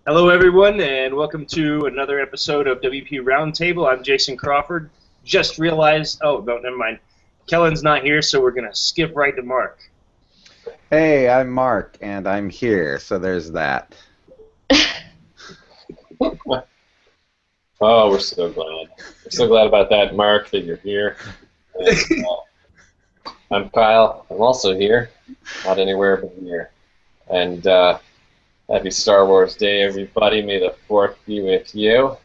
Hello, everyone, and welcome to another episode of WP Roundtable. I'm Jason Crawford. Just realized, oh, no, never mind. Kellen's not here, so we're going to skip right to Marc. Hey, I'm Marc, and I'm here, so there's that. Oh, we're so glad. We're so glad about that, Marc, that you're here. And, I'm Kyle. I'm also here. Not anywhere but here. And happy Star Wars Day, everybody. May the 4th be with you.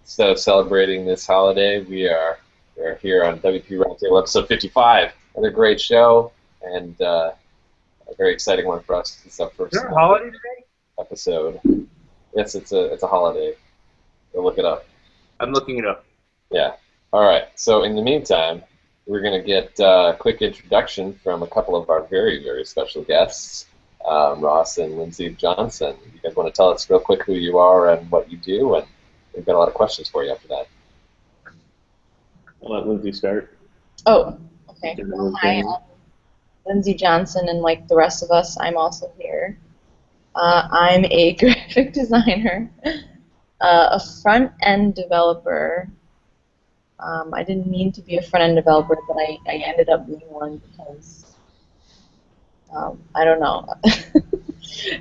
Instead of celebrating this holiday, we're here on WP Roundtable episode 55. Another great show, and a very exciting one for us. It's our first Is there a holiday today? episode. Yes, it's a holiday. Go look it up. I'm looking it up. Yeah. All right. So in the meantime, we're going to get a quick introduction from a couple of our very, very special guests, Ross and Lindsay Johnson. You guys want to tell us real quick who you are and what you do? And we've got a lot of questions for you after that. I'll let Lindsay start. Oh, okay. Well, hi, I'm Lindsay Johnson, and like the rest of us, I'm also here. I'm a graphic designer, a front-end developer. I didn't mean to be a front-end developer, but I ended up being one because, I don't know.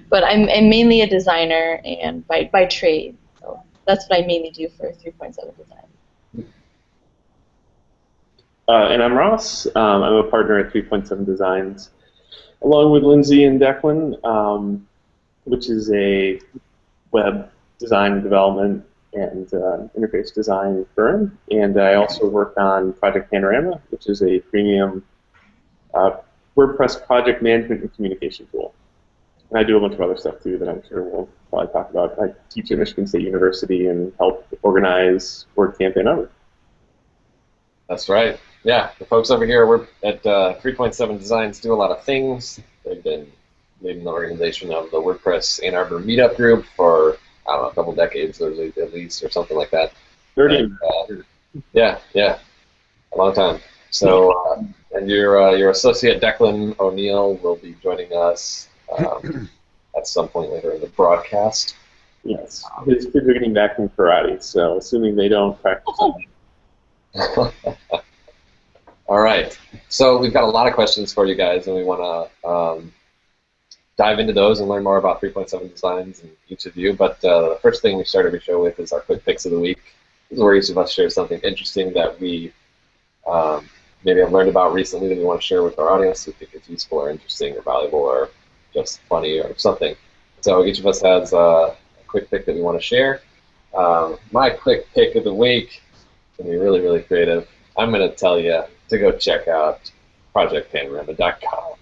But I'm mainly a designer and by trade, so that's what I mainly do for 3.7 design. And I'm Ross. I'm a partner at 3.7 Designs, along with Lindsay and Declan, which is a web design and development and interface design firm. And I also work on Project Panorama, which is a premium WordPress project management and communication tool. And I do a bunch of other stuff too that I'm sure we'll probably talk about. I teach at Michigan State University and help organize WordCamp Ann Arbor. That's right. Yeah, the folks over here, we're at 3.7 Designs do a lot of things. They've been leading the organization of the WordPress Ann Arbor Meetup Group for, I don't know, a couple decades or at least, or something like that. 30. And, yeah, a long time. So, and your associate Declan O'Neill will be joining us at some point later in the broadcast. Yes, his kids are getting back from karate, so assuming they don't practice. All right. So we've got a lot of questions for you guys, and we want to dive into those and learn more about 3.7 Designs and each of you. But the first thing we start every show with is our quick picks of the week. This is where each of us shares something interesting that we maybe have learned about recently that we want to share with our audience. We think it's useful or interesting or valuable or just funny or something. So each of us has a quick pick that we want to share. My quick pick of the week is going to be really, really creative. I'm going to tell you to go check out projectpanorama.com.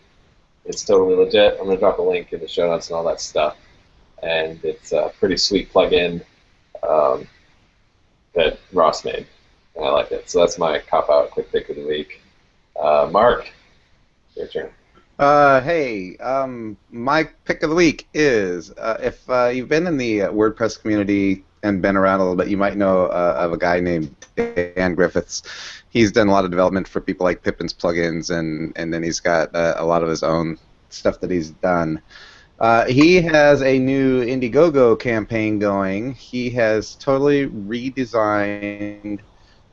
It's totally legit. I'm going to drop a link in the show notes and all that stuff. And it's a pretty sweet plugin that Ross made. And I like it. So that's my cop-out quick pick of the week. Marc, your turn. Hey, my pick of the week is, if you've been in the WordPress community and been around a little bit, you might know of a guy named Dan Griffiths. He's done a lot of development for people like Pippin's plugins, and then he's got a lot of his own stuff that he's done. He has a new Indiegogo campaign going. He has totally redesigned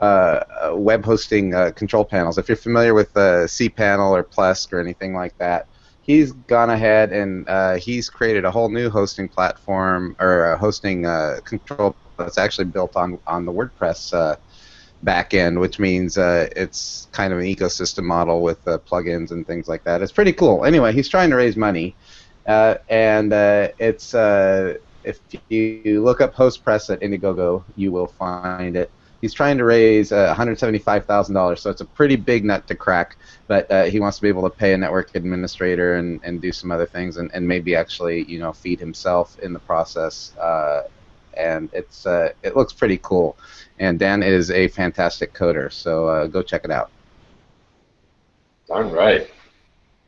web hosting control panels. If you're familiar with cPanel or Plesk or anything like that, he's gone ahead and he's created a whole new hosting platform or a hosting control that's actually built on the WordPress backend, which means it's kind of an ecosystem model with plugins and things like that. It's pretty cool. Anyway, he's trying to raise money, and it's if you look up HostPress at Indiegogo, you will find it. He's trying to raise $175,000, so it's a pretty big nut to crack. But he wants to be able to pay a network administrator and do some other things, and maybe actually feed himself in the process. And it looks pretty cool. And Dan is a fantastic coder, so go check it out. Darn right.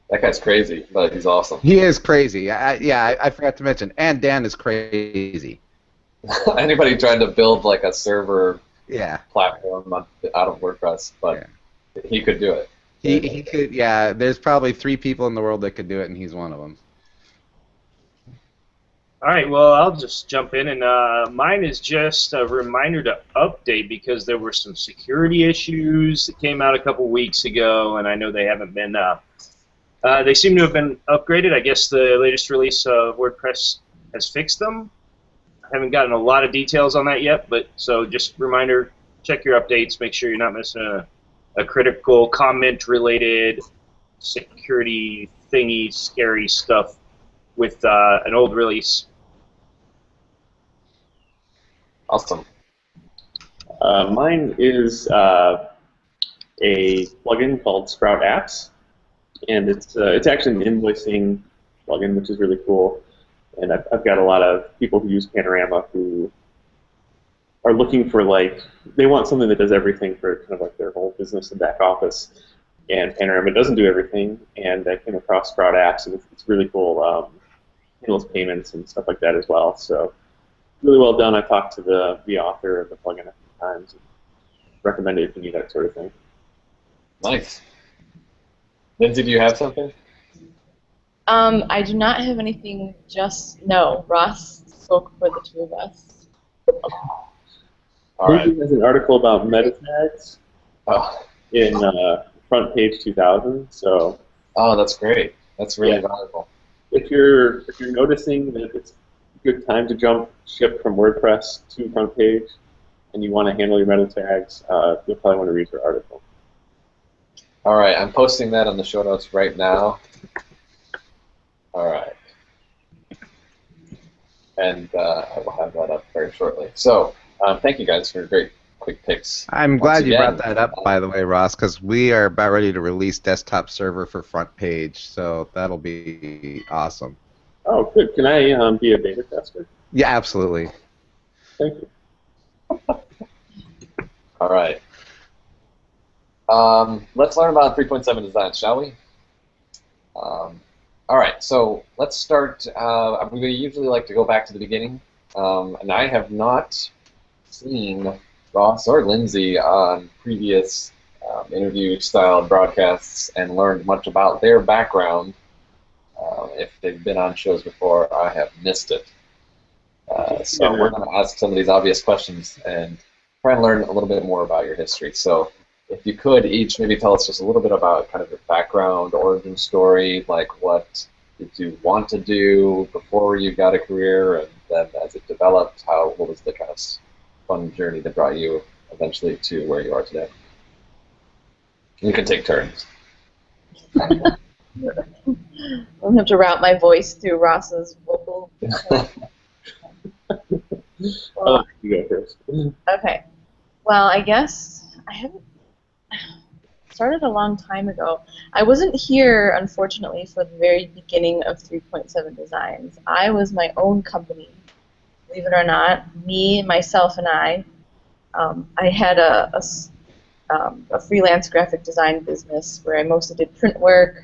That guy's crazy, but he's awesome. He is crazy. I forgot to mention. And Dan is crazy. Anybody trying to build like a server platform out of WordPress, but he could do it. He could. Yeah, there's probably 3 people in the world that could do it, and he's one of them. All right, well, I'll just jump in, and mine is just a reminder to update because there were some security issues that came out a couple weeks ago, and I know they haven't been. They seem to have been upgraded. I guess the latest release of WordPress has fixed them. I haven't gotten a lot of details on that yet, but so just reminder: check your updates, make sure you're not missing a critical comment-related security thingy, scary stuff with an old release. Awesome. Mine is a plugin called Sprout Apps, and it's actually an invoicing plugin, which is really cool. And I've got a lot of people who use Panorama who are looking for, like, they want something that does everything for kind of like their whole business and back office. And Panorama doesn't do everything, and I came across Sprout Apps, and it's really cool. Handles payments and stuff like that as well. So really well done. I talked to the author of the plugin a few times and recommend it if you need that sort of thing. Nice. Lindsay, do you have something? I do not have anything. No, Ross spoke for the two of us. All right. Lindsay has an article about meta tags in Front Page 2000. So. Oh, that's great. That's really valuable. If you're noticing that it's a good time to jump ship from WordPress to Front Page, and you want to handle your meta tags, you'll probably want to read her article. All right, I'm posting that on the show notes right now. All right. And I will have that up very shortly. So thank you guys for great quick picks. I'm glad you brought that up, by the way, Ross, because we are about ready to release desktop server for Front Page, so that'll be awesome. Oh, good. Can I be a beta tester? Yeah, absolutely. Thank you. All right. Let's learn about 3.7 design, shall we? All right, so let's start. We usually like to go back to the beginning, and I have not seen Ross or Lindsay on previous interview-style broadcasts and learned much about their background. If they've been on shows before, I have missed it. So we're going to ask some of these obvious questions and try and learn a little bit more about your history. So if you could each maybe tell us just a little bit about kind of your background, origin story, like what did you want to do before you got a career, and then as it developed, what was the kind of fun journey that brought you eventually to where you are today? You can take turns. I'm going to have to route my voice through Ross's vocal. Oh, you go first. Okay. Well, I guess I haven't started a long time ago. I wasn't here, unfortunately, for the very beginning of 3.7 Designs. I was my own company, believe it or not. Me, myself, and I had a freelance graphic design business where I mostly did print work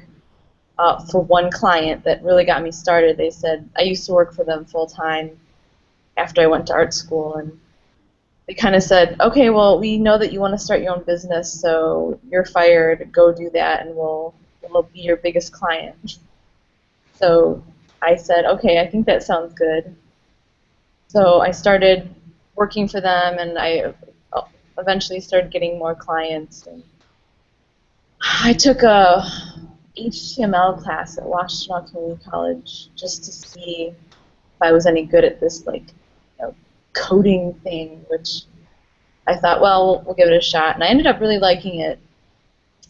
for one client that really got me started. They said, I used to work for them full-time after I went to art school, and they kind of said, okay, well, we know that you want to start your own business, so you're fired, go do that, and we'll be your biggest client. So I said, okay, I think that sounds good. So I started working for them, and I eventually started getting more clients. And I took a HTML class at Washington Community College just to see if I was any good at this, like, coding thing, which I thought, well, we'll give it a shot, and I ended up really liking it.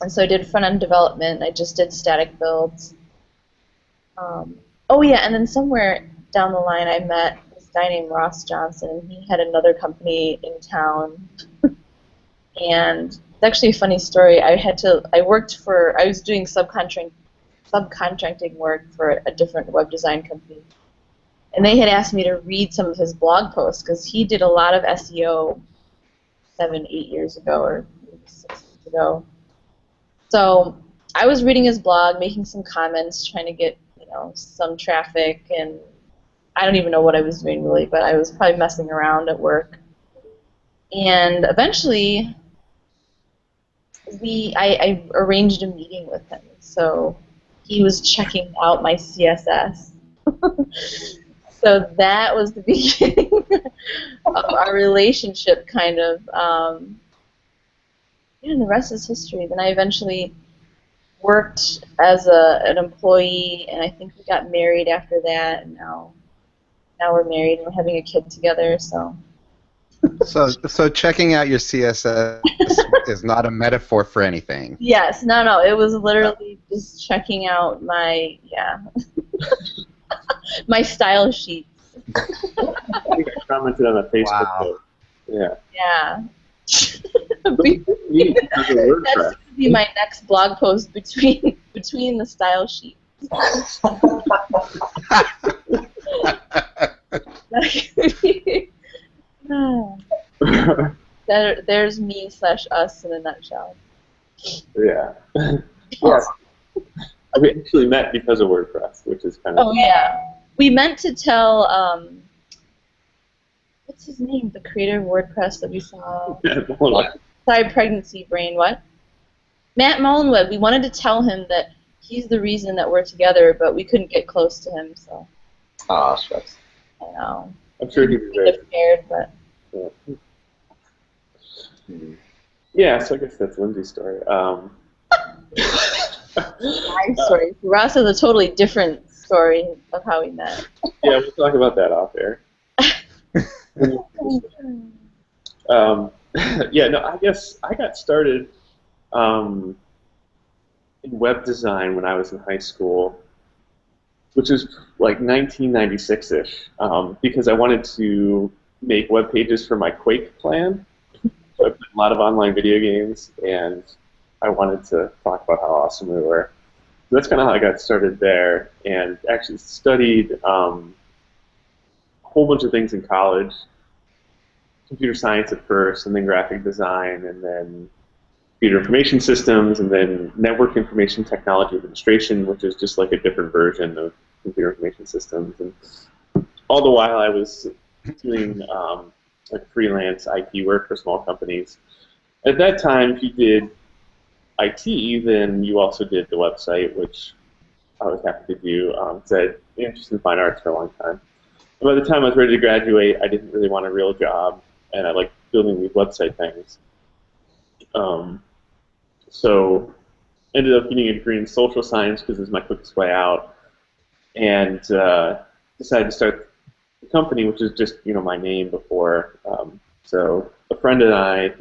And so I did front-end development, and I just did static builds. Oh yeah, and then somewhere down the line I met this guy named Ross Johnson, and he had another company in town. And it's actually a funny story. I was doing subcontracting work for a different web design company. And they had asked me to read some of his blog posts because he did a lot of SEO 7, 8 years ago, or maybe 6 years ago. So I was reading his blog, making some comments, trying to get some traffic, and I don't even know what I was doing really, but I was probably messing around at work. And eventually, I arranged a meeting with him. So he was checking out my CSS. So that was the beginning of our relationship, kind of. And the rest is history. Then I eventually worked as an employee, and I think we got married after that, and now we're married and we're having a kid together. So checking out your CSS is not a metaphor for anything. yes, no, it was literally just checking out my my style sheets. I think I commented on a Facebook post. Yeah. Yeah. That's going to be my next blog post between the style sheets. There's me / us in a nutshell. Yeah. Yeah. We actually met because of WordPress, which is kind of... Oh, yeah. We meant to tell, what's his name? The creator of WordPress that we saw. Sorry, pregnancy brain, what? Matt Mullenweg. We wanted to tell him that he's the reason that we're together, but we couldn't get close to him, so... Ah, shucks. I know. I'm sure he'd be very scared, but... Yeah. Yeah, so I guess that's Lindsay's story. My story. Ross has a totally different story of how we met. Yeah, we'll talk about that off air. Yeah, no, I guess I got started in web design when I was in high school, which is like 1996-ish, because I wanted to make web pages for my Quake plan. So I played a lot of online video games, and I wanted to talk about how awesome we were. So that's kind of how I got started there, and actually studied a whole bunch of things in college. Computer science at first, and then graphic design, and then computer information systems, and then network information technology administration, which is just like a different version of computer information systems. And all the while I was doing like freelance IT work for small companies. At that time, if you did IT, then you also did the website, which I was happy to do. I had interest in fine arts for a long time. And by the time I was ready to graduate, I didn't really want a real job, and I liked building these website things. So ended up getting a degree in social science because it was my quickest way out, and decided to start the company, which is just my name before. So a friend and I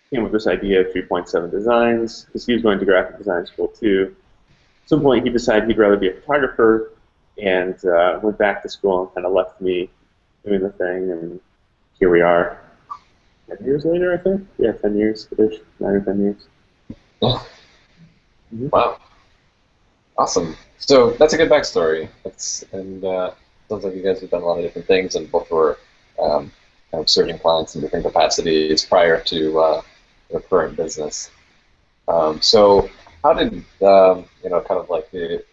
came with this idea of 3.7 Designs because he was going to graphic design school too. At some point, he decided he'd rather be a photographer, and went back to school and kind of left me doing the thing, and here we are. 10 years later, I think? Yeah, 10 years. 9 or 10 years. Wow. Awesome. So that's a good backstory. Sounds like you guys have done a lot of different things, and both were kind of serving clients in different capacities prior to your current business. So how did kind of like the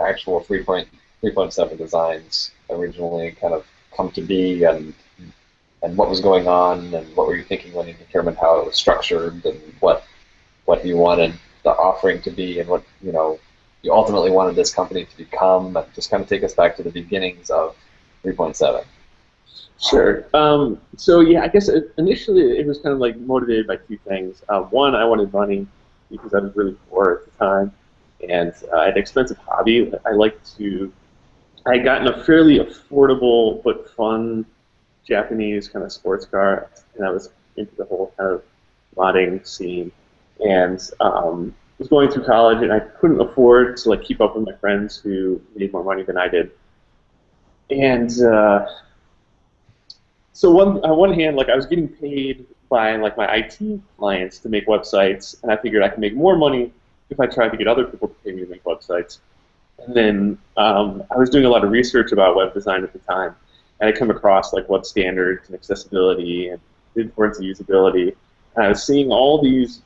actual 3.7 Designs originally kind of come to be, and what was going on, and what were you thinking when you determined how it was structured, and what you wanted the offering to be, and what you ultimately wanted this company to become, and just kind of take us back to the beginnings of 3.7. Sure. So yeah, I guess initially it was kind of like motivated by two things. One, I wanted money because I was really poor at the time, and I had an expensive hobby. I had gotten a fairly affordable but fun Japanese kind of sports car, and I was into the whole kind of modding scene, and was going through college, and I couldn't afford to keep up with my friends who made more money than I did. And so on one hand, I was getting paid by my IT clients to make websites, and I figured I could make more money if I tried to get other people to pay me to make websites. And then I was doing a lot of research about web design at the time, and I come across web standards and accessibility and the importance of usability. And I was seeing all these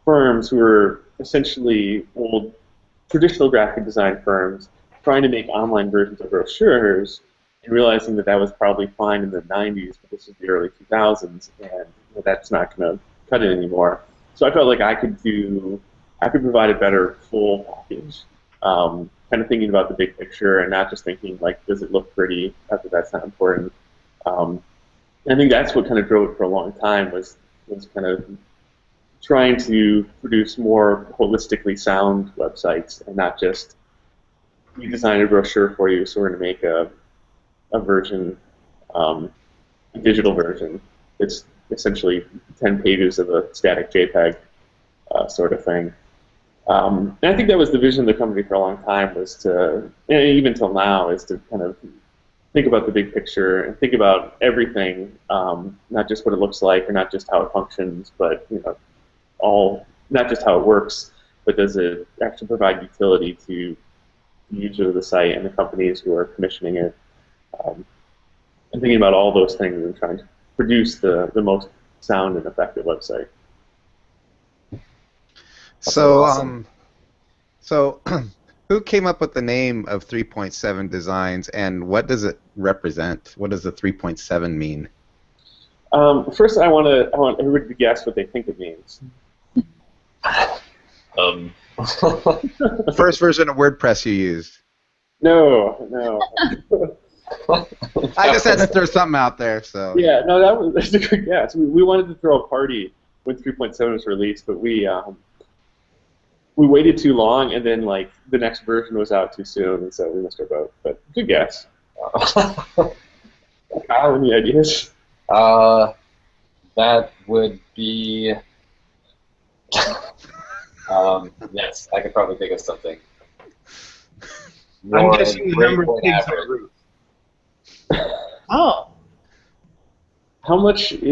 firms who were essentially old traditional graphic design firms trying to make online versions of brochures, and realizing that was probably fine in the 90s, but this is the early 2000s, and that's not going to cut it anymore. So I felt like I could provide a better full package kind of thinking about the big picture and not just thinking like, does it look pretty? That's not important. I think that's what kind of drove it for a long time was kind of trying to produce more holistically sound websites and not just we design a brochure for you, so we're going to make a version, a digital version. It's essentially 10 pages of a static JPEG sort of thing. And I think that was the vision of the company for a long time, was to, and even till now, is to kind of think about the big picture and think about everything, not just what it looks like or not just how it functions, but not just how it works, but does it actually provide utility to the user of the site and the companies who are commissioning it, and thinking about all those things and trying to produce the most sound and effective website. So, awesome. So who came up with the name of 3.7 Designs, and what does it represent? What does the 3.7 mean? First, I want everybody to guess what they think it means. First version of WordPress you used. No. I just had to throw something out there. So yeah, no, that's a good guess. We wanted to throw a party when 3.7 was released, but we waited too long, and then like the next version was out too soon, and so we missed our boat. But good guess. Kyle, any ideas? That would be. Yes, I could probably think of something. I'm guessing the number of pigs on the roof. Oh. How much of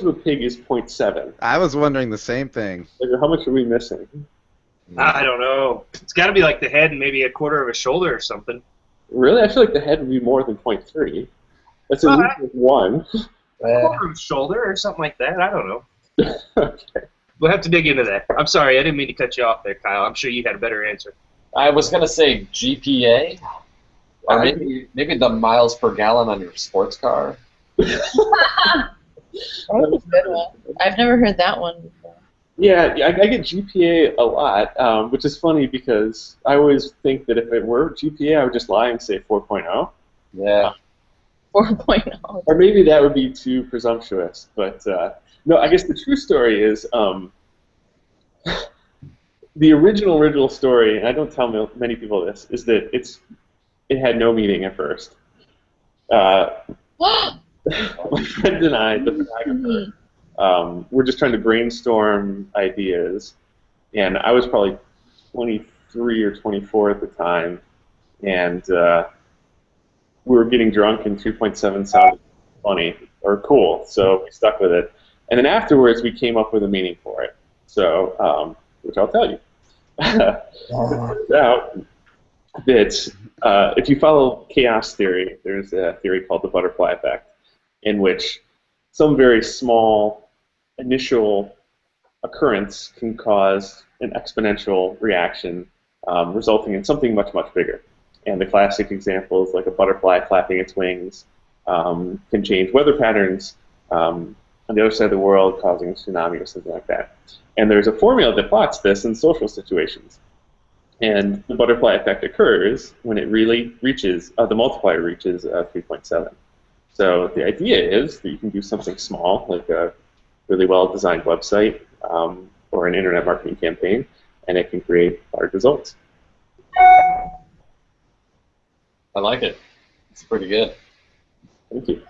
a pig is 0.7? I was wondering the same thing. Like, how much are we missing? I don't know. It's got to be like the head and maybe a quarter of a shoulder or something. Really? I feel like the head would be more than 0.3. That's at least like 1. A quarter of a shoulder or something like that. I don't know. Okay. We'll have to dig into that. I'm sorry, I didn't mean to cut you off there, Kyle. I'm sure you had a better answer. I was going to say GPA, or maybe the miles per gallon on your sports car. That's a good one. I've never heard that one before. Yeah, I get GPA a lot, which is funny because I always think that if it were GPA, I would just lie and say 4.0. Yeah. 4.0. Or maybe that would be too presumptuous, but no, I guess the true story is the original story, and I don't tell many people this, is that it had no meaning at first. My friend and I, the photographer, we're just trying to brainstorm ideas, and I was probably 23 or 24 at the time, and we were getting drunk, and 3.7 sounded funny or cool, so we stuck with it. And then afterwards, we came up with a meaning for it, so which I'll tell you. It turns out that if you follow chaos theory, there's a theory called the butterfly effect, in which some very small initial occurrence can cause an exponential reaction, resulting in something much, much bigger. And the classic examples, like a butterfly flapping its wings, can change weather patterns on the other side of the world, causing a tsunami or something like that. And there's a formula that plots this in social situations. And the butterfly effect occurs when it really reaches, the multiplier reaches 3.7. So the idea is that you can do something small, like a really well-designed website or an internet marketing campaign, and it can create large results. I like it. It's pretty good. Thank you.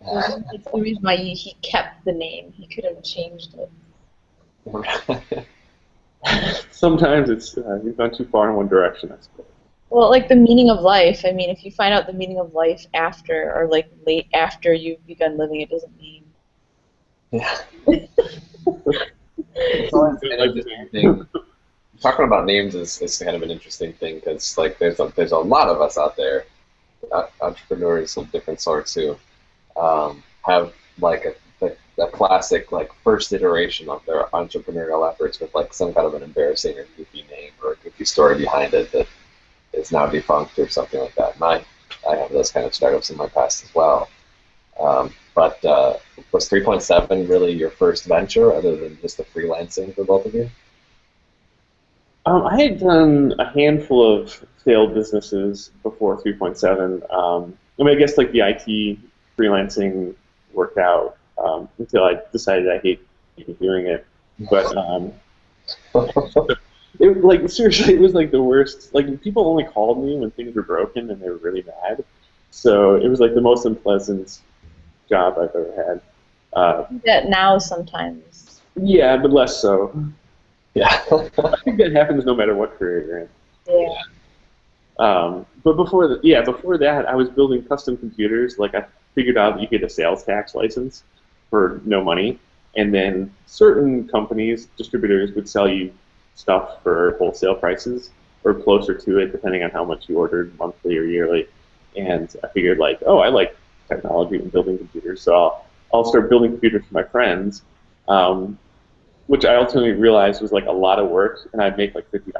That's the reason why he kept the name. He could have changed it. Sometimes it's you've gone too far in one direction, I suppose. Well, like the meaning of life. I mean, if you find out the meaning of life after, or like late after you've begun living, it doesn't mean. Yeah. It's always an interesting thing. Talking about names is kind of an interesting thing because like there's a lot of us out there, entrepreneurs of different sorts who have like a classic like first iteration of their entrepreneurial efforts with like some kind of an embarrassing or goofy name or a goofy story behind it that is now defunct or something like that. And I have those kind of startups in my past as well. But was 3.7 really your first venture other than just the freelancing for both of you? I had done a handful of failed businesses before 3.7. I mean, I guess like the IT freelancing worked out until I decided I hated doing it. But like seriously, it was like the worst. Like people only called me when things were broken and they were really mad. So it was like the most unpleasant job I've ever had. That now sometimes. Yeah, but less so. Yeah. I think that happens no matter what career you're in. Yeah. But before that, I was building custom computers. Like I figured out that you get a sales tax license for no money, and then certain companies, distributors, would sell you stuff for wholesale prices or closer to it, depending on how much you ordered monthly or yearly. And I figured like, oh, I like technology and building computers, so I'll start building computers for my friends. Which I ultimately realized was like a lot of work, and I'd make like $50.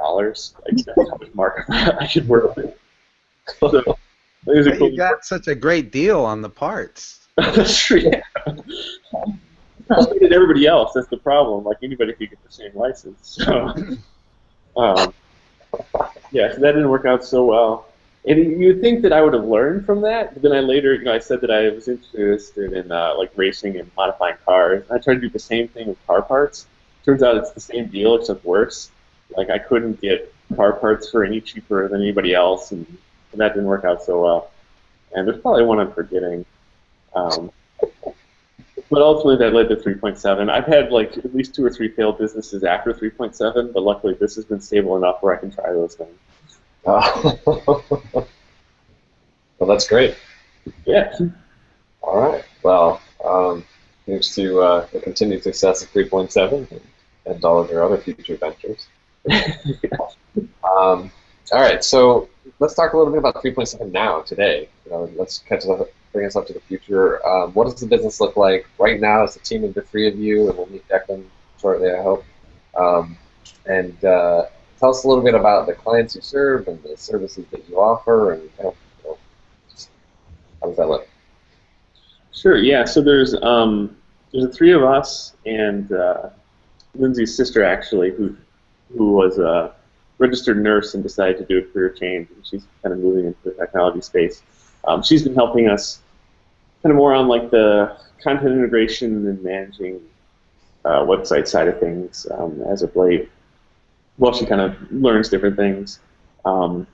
Like that's how much market I could work with. So, it was a cool. You got such a great deal on the parts. That's true. Yeah. So did everybody else. That's the problem. Like anybody could get the same license. So, yeah, so that didn't work out so well. And you'd think that I would have learned from that, but then I later, I said that I was interested in like racing and modifying cars. I tried to do the same thing with car parts. Turns out it's the same deal, except worse. Like I couldn't get car parts for any cheaper than anybody else, and that didn't work out so well. And there's probably one I'm forgetting. But ultimately that led to 3.7. I've had like at least 2 or 3 failed businesses after 3.7, but luckily this has been stable enough where I can try those things. Well, that's great. Yeah. All right. Well, here's to the continued success of 3.7 and all of your other future ventures. All right. So let's talk a little bit about 3.7 now, today. Let's bring us up to the future. What does the business look like right now? It's a team of the 3 of you, and we'll meet Declan shortly, I hope. And tell us a little bit about the clients you serve and the services that you offer, and how does that look? Sure. Yeah. So there's the 3 of us and Lindsay's sister actually, who was a registered nurse and decided to do a career change, and she's kind of moving into the technology space. She's been helping us kind of more on like the content integration and managing website side of things as of late. Well, she kind of learns different things, kind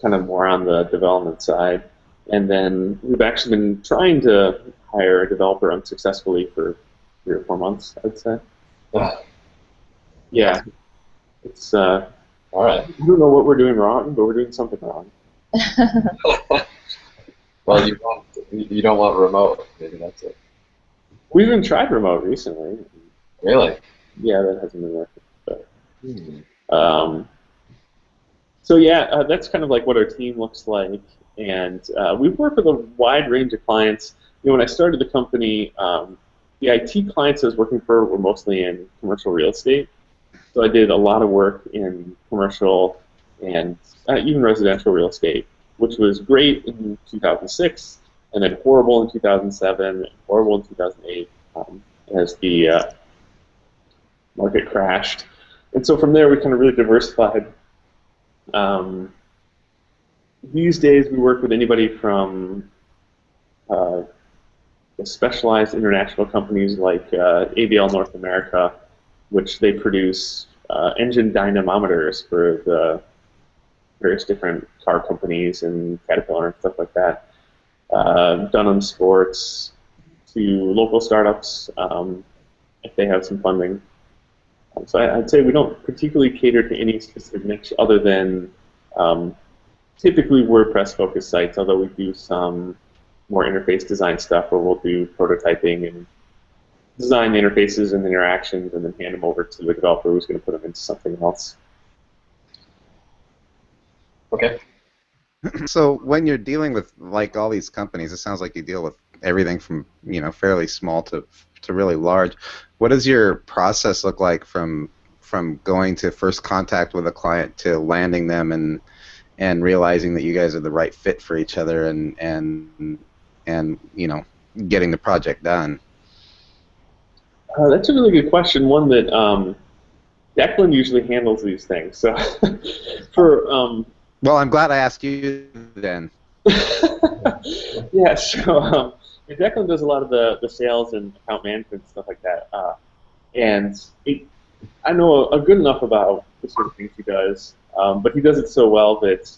of more on the development side. And then we've actually been trying to hire a developer unsuccessfully for 3 or 4 months, I'd say. Yeah. It's all right. I don't know what we're doing wrong, but we're doing something wrong. Well, you don't want remote. Maybe that's it. We've even tried remote recently. Really? Yeah, that hasn't been working. But, so yeah, that's kind of like what our team looks like, and we've worked with a wide range of clients. When I started the company, the IT clients I was working for were mostly in commercial real estate. So I did a lot of work in commercial and even residential real estate, which was great in 2006, and then horrible in 2007, and horrible in 2008 as the market crashed. And so from there, we kind of really diversified. These days, we work with anybody from specialized international companies like ABL North America, which they produce engine dynamometers for the various different car companies and Caterpillar and stuff like that. Dunham Sports, to local startups if they have some funding. So I'd say we don't particularly cater to any specific niche other than typically WordPress-focused sites, although we do some more interface design stuff where we'll do prototyping and design the interfaces and the interactions and then hand them over to the developer who's going to put them into something else. Okay. So when you're dealing with like all these companies, it sounds like you deal with everything from fairly small to really large. What does your process look like from going to first contact with a client to landing them and realizing that you guys are the right fit for each other and getting the project done? That's a really good question. One that Declan usually handles these things. So for Well, I'm glad I asked you then. yeah, so Declan does a lot of the sales and account management and stuff like that. I know a good enough about the sort of things he does, but he does it so well that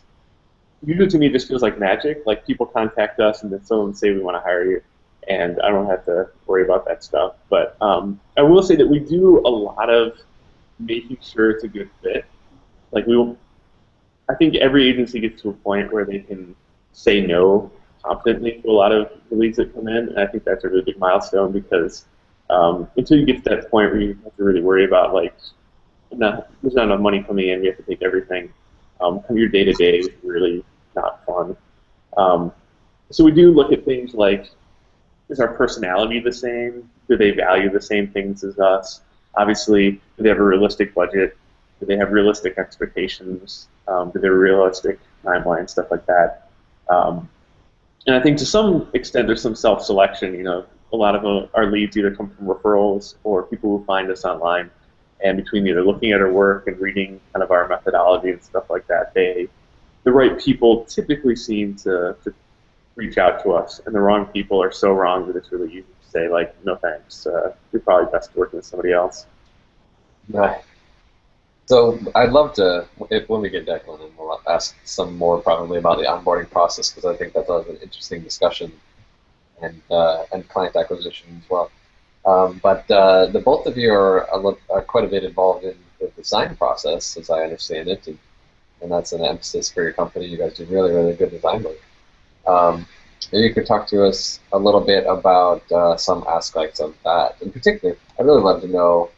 usually to me it just feels like magic. Like people contact us and then someone say we want to hire you, and I don't have to worry about that stuff. But I will say that we do a lot of making sure it's a good fit. Like I think every agency gets to a point where they can say no confidently to a lot of the leads that come in, and I think that's a really big milestone because until you get to that point where you have to really worry about like, there's not enough money coming in, you have to take everything. Your day-to-day is really not fun. So we do look at things like, is our personality the same? Do they value the same things as us? Obviously, do they have a realistic budget? Do they have realistic expectations? Do they have a realistic timeline, stuff like that? And I think to some extent there's some self-selection. You know, a lot of our leads either come from referrals or people who find us online. And between either looking at our work and reading kind of our methodology and stuff like that, the right people typically seem to reach out to us, and the wrong people are so wrong that it's really easy to say, like, no thanks, you're probably best working with somebody else. Right. So I'd love to, when we get Declan in, we'll ask some more probably about the onboarding process, because I think that's an interesting discussion, and client acquisition as well. But the both of you are quite a bit involved in the design process, as I understand it, and that's an emphasis for your company. You guys do really, really good design work. Maybe you could talk to us a little bit about some aspects of that. In particular, I'd really love to know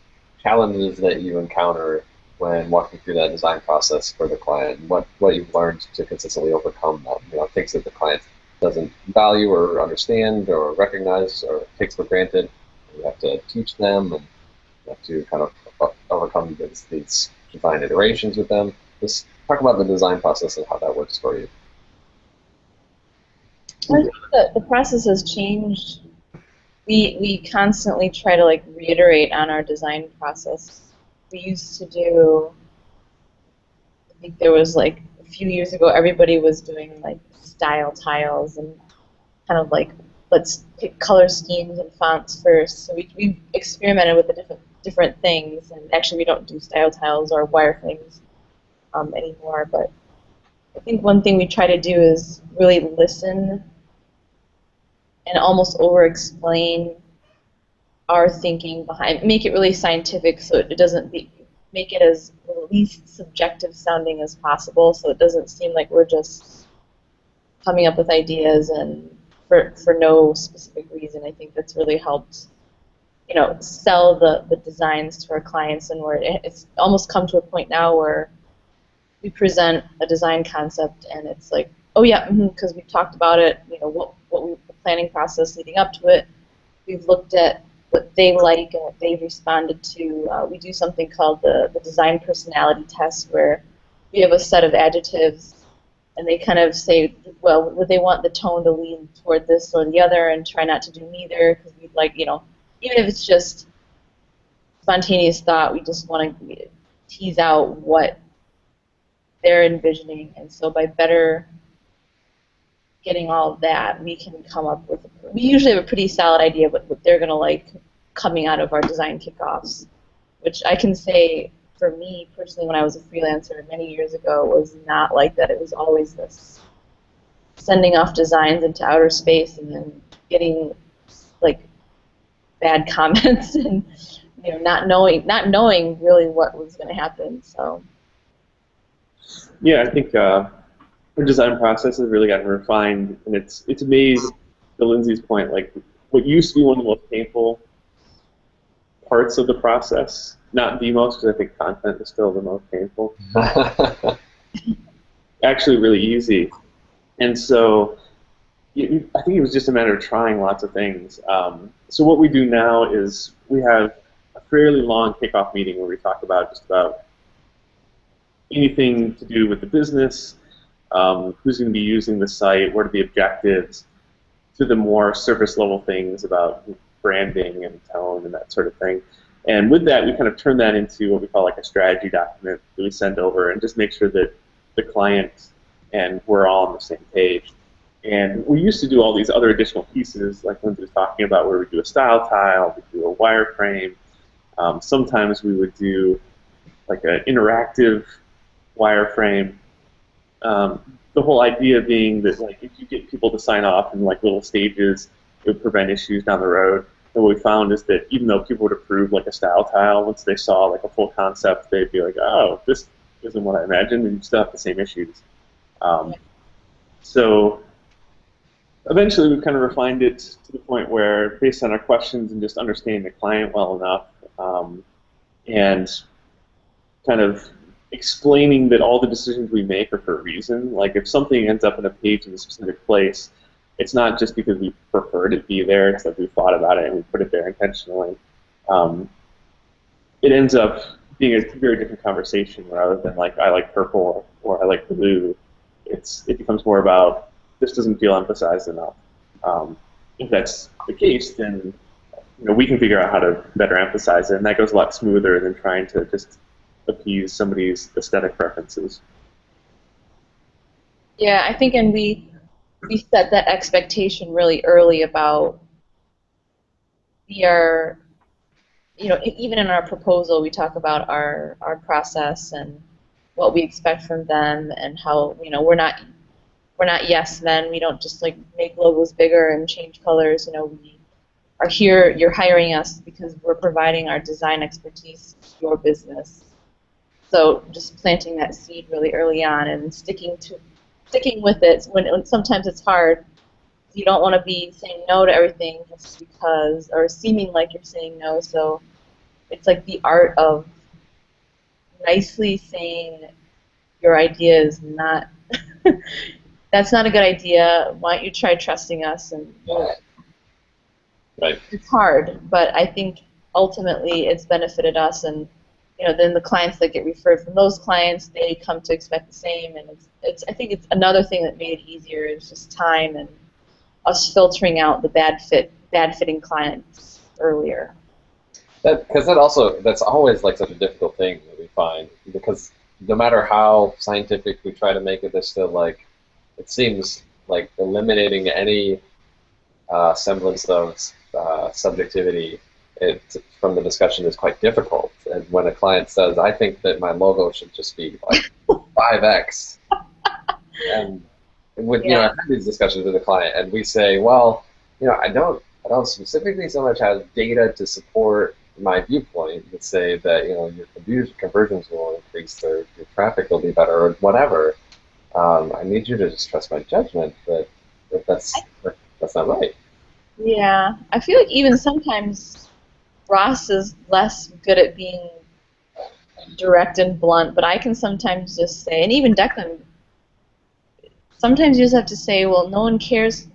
challenges that you encounter when walking through that design process for the client, and what you've learned to consistently overcome that. You know, things that the client doesn't value or understand or recognize or takes for granted. You have to teach them, and you have to kind of overcome these design iterations with them. Just talk about the design process and how that works for you. I think the process has changed. We constantly try to like reiterate on our design process. We used to do, I think there was like a few years ago, everybody was doing like style tiles and kind of like, let's pick color schemes and fonts first. So we experimented with the different things, and actually we don't do style tiles or wireframes anymore. But I think one thing we try to do is really listen and almost over-explain our thinking behind, make it really scientific, so it doesn't make it as least subjective sounding as possible, so it doesn't seem like we're just coming up with ideas and for no specific reason. I think that's really helped, you know, sell the designs to our clients, and where it's almost come to a point now where we present a design concept and it's like, oh yeah, because we've talked about it, you know, the planning process leading up to it. We've looked at what they like and what they've responded to. We do something called the design personality test, where we have a set of adjectives and they kind of say, well, would they want the tone to lean toward this or the other, and try not to do neither, because we'd like, you know, even if it's just spontaneous thought, we just want to tease out what they're envisioning. And so by better getting all of that, we can come up with, we usually have a pretty solid idea of what they're going to like coming out of our design kickoffs, which I can say for me personally, when I was a freelancer many years ago, was not like that. It was always this sending off designs into outer space and then getting like bad comments and, you know, not knowing really what was going to happen. So yeah, I think our design process has really gotten refined, and it's amazing, to Lindsay's point, like what used to be one of the most painful parts of the process, not the most, because I think content is still the most painful, actually really easy. And so I think it was just a matter of trying lots of things. So what we do now is we have a fairly long kickoff meeting where we talk about just about anything to do with the business, who's going to be using the site, what are the objectives, to the more surface level things about branding and tone and that sort of thing. And with that, we kind of turn that into what we call like a strategy document that we send over and just make sure that the client and we're all on the same page. And we used to do all these other additional pieces, like Lindsay was talking about, where we do a style tile, we do a wireframe. Sometimes we would do like an interactive wireframe. The whole idea being that like if you get people to sign off in like little stages, it would prevent issues down the road. And what we found is that even though people would approve like a style tile, once they saw like a full concept, they'd be like, oh, this isn't what I imagined, and you still have the same issues. So eventually we kind of refined it to the point where, based on our questions and just understanding the client well enough, and kind of explaining that all the decisions we make are for a reason. Like if something ends up in a page in a specific place, it's not just because we preferred it be there, it's like we thought about it and we put it there intentionally. It ends up being a very different conversation rather than like I like purple or I like blue. It becomes more about this doesn't feel emphasized enough. If that's the case, then we can figure out how to better emphasize it, and that goes a lot smoother than trying to just appease somebody's aesthetic preferences. Yeah, I think, and we set that expectation really early about we are, even in our proposal, we talk about our process and what we expect from them, and how we're not yes men. We don't just like make logos bigger and change colors. We are here. You're hiring us because we're providing our design expertise to your business. So just planting that seed really early on and sticking with it when sometimes it's hard. You don't want to be saying no to everything just because, or seeming like you're saying no. So it's like the art of nicely saying your idea is not, that's not a good idea. Why don't you try trusting us? And right. It's hard, but I think ultimately it's benefited us, and then the clients that get referred from those clients, they come to expect the same, and I think it's another thing that made it easier is just time and us filtering out the bad fitting clients earlier. Because that's always like such a difficult thing that we find, because no matter how scientific we try to make it, there's still like, it seems like eliminating any semblance of subjectivity from the discussion is quite difficult. And when a client says, I think that my logo should just be like 5x, and I've had these discussions with a client, and we say, well, I don't specifically so much have data to support my viewpoint that say that your conversions will increase, or your traffic will be better, or whatever. I need you to just trust my judgment that that's not right. Yeah, I feel like even sometimes Ross is less good at being direct and blunt, but I can sometimes just say, and even Declan, sometimes you just have to say, well, no one cares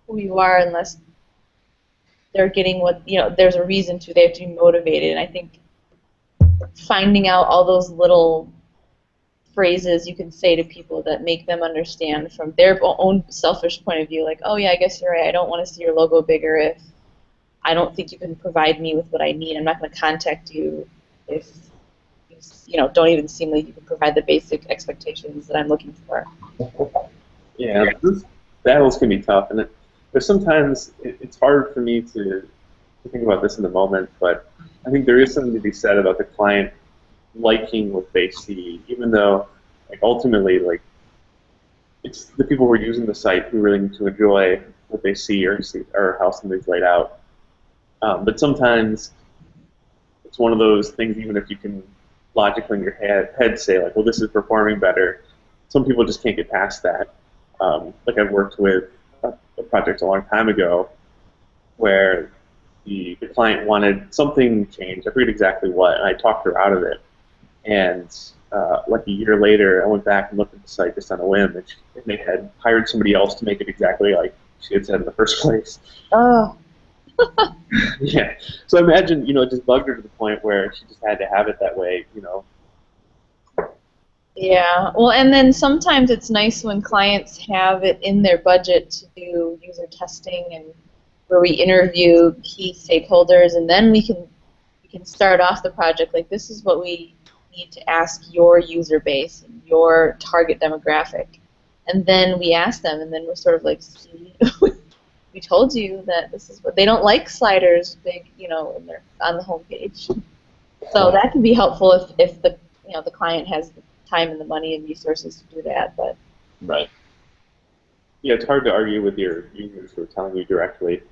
who you are unless they're getting what, there's a reason to. They have to be motivated. And I think finding out all those little phrases you can say to people that make them understand from their own selfish point of view, like, oh yeah, I guess you're right, I don't want to see your logo bigger if I don't think you can provide me with what I need. I'm not going to contact you if you don't even seem like you can provide the basic expectations that I'm looking for. Yeah, those battles can be tough, and there's sometimes it's hard for me to think about this in the moment, but I think there is something to be said about the client liking what they see, even though ultimately it's the people who are using the site who really need to enjoy what they see or how something's laid out. But sometimes it's one of those things, even if you can logically in your head say well, this is performing better, some people just can't get past that. I've worked with a project a long time ago where the client wanted something changed. I forget exactly what, and I talked her out of it. And a year later, I went back and looked at the site just on a whim, and they had hired somebody else to make it exactly like she had said in the first place. Oh. Yeah. So I imagine, it just bugged her to the point where she just had to have it that way, Yeah. Well, and then sometimes it's nice when clients have it in their budget to do user testing, and where we interview key stakeholders, and then we can we can start off the project like, this is what we need to ask your user base and your target demographic. And then we ask them, and then we're sort of like, see, we told you that this is what they don't like sliders big, in their on the home page. So that can be helpful if the the client has the time and the money and resources to do that. But right. Yeah, it's hard to argue with your users who are telling you directly.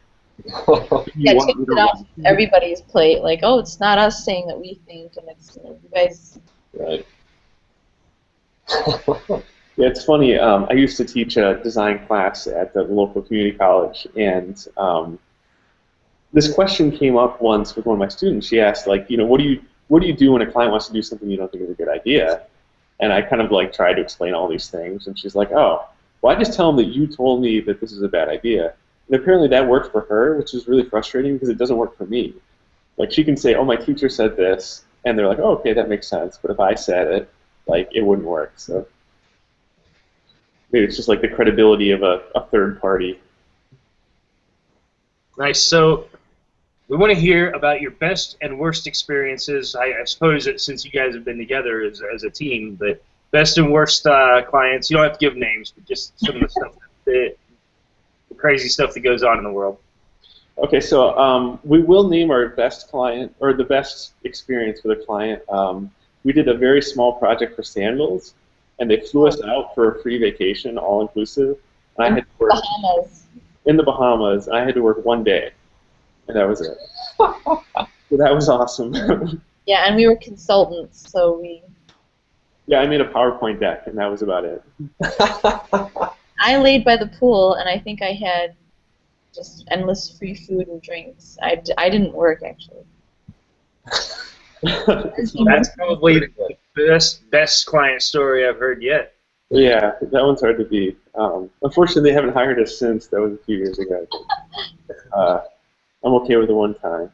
Yeah, take it off everybody's plate. Like, oh, it's not us saying that we think, and it's you guys. Right. Yeah, it's funny. I used to teach a design class at the local community college, and this question came up once with one of my students. She asked, like, what do you do when a client wants to do something you don't think is a good idea? And I kind of like tried to explain all these things, and she's like, oh, well, I just tell them that you told me that this is a bad idea. And apparently that worked for her, which is really frustrating because it doesn't work for me. Like, she can say, oh, my teacher said this, and they're like, oh, okay, that makes sense. But if I said it, like, it wouldn't work. So maybe it's just like the credibility of a third party. Nice. So we want to hear about your best and worst experiences. I suppose that since you guys have been together as a team, but best and worst clients. You don't have to give names, but just some of the stuff, the crazy stuff that goes on in the world. Okay, so we will name our best client, or the best experience with a client. We did a very small project for sandals, and they flew us out for a free vacation, all-inclusive. And I had to work in the Bahamas, and I had to work 1 day, and that was it. So that was awesome. Yeah, and we were consultants, so we... Yeah, I made a PowerPoint deck, and that was about it. I laid by the pool, and I think I had just endless free food and drinks. I didn't work, actually. That's probably the best client story I've heard yet. Yeah, that one's hard to beat. Unfortunately, they haven't hired us since. That was a few years ago. I'm okay with the one time.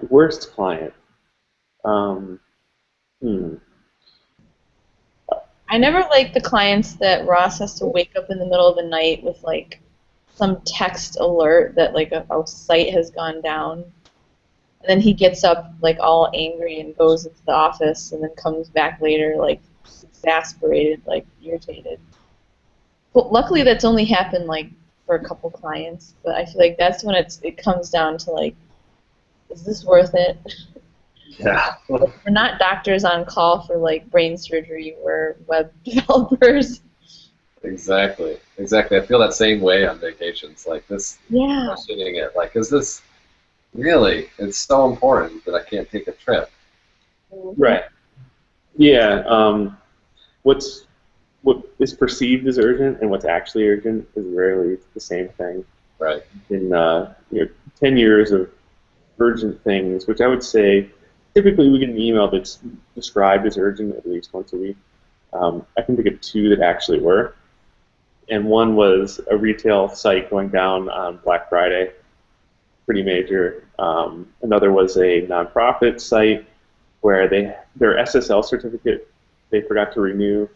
Worst client. I never like the clients that Ross has to wake up in the middle of the night with like some text alert that like a site has gone down, and then he gets up like all angry and goes into the office, and then comes back later like exasperated, like irritated. But luckily, that's only happened like for a couple clients, but I feel like that's when it comes down to like, is this worth it? Yeah. We're not doctors on call for like brain surgery. We're web developers. Exactly. Exactly. I feel that same way on vacations. Like this, yeah. questioning it. Like, is this really? It's so important that I can't take a trip. Right. Yeah. What is perceived as urgent and what's actually urgent is rarely the same thing. Right. In 10 years of urgent things, which I would say typically we get an email that's described as urgent at least once a week. I can think of 2 that actually were. And one was a retail site going down on Black Friday, pretty major. Another was a nonprofit site where their SSL certificate they forgot to renew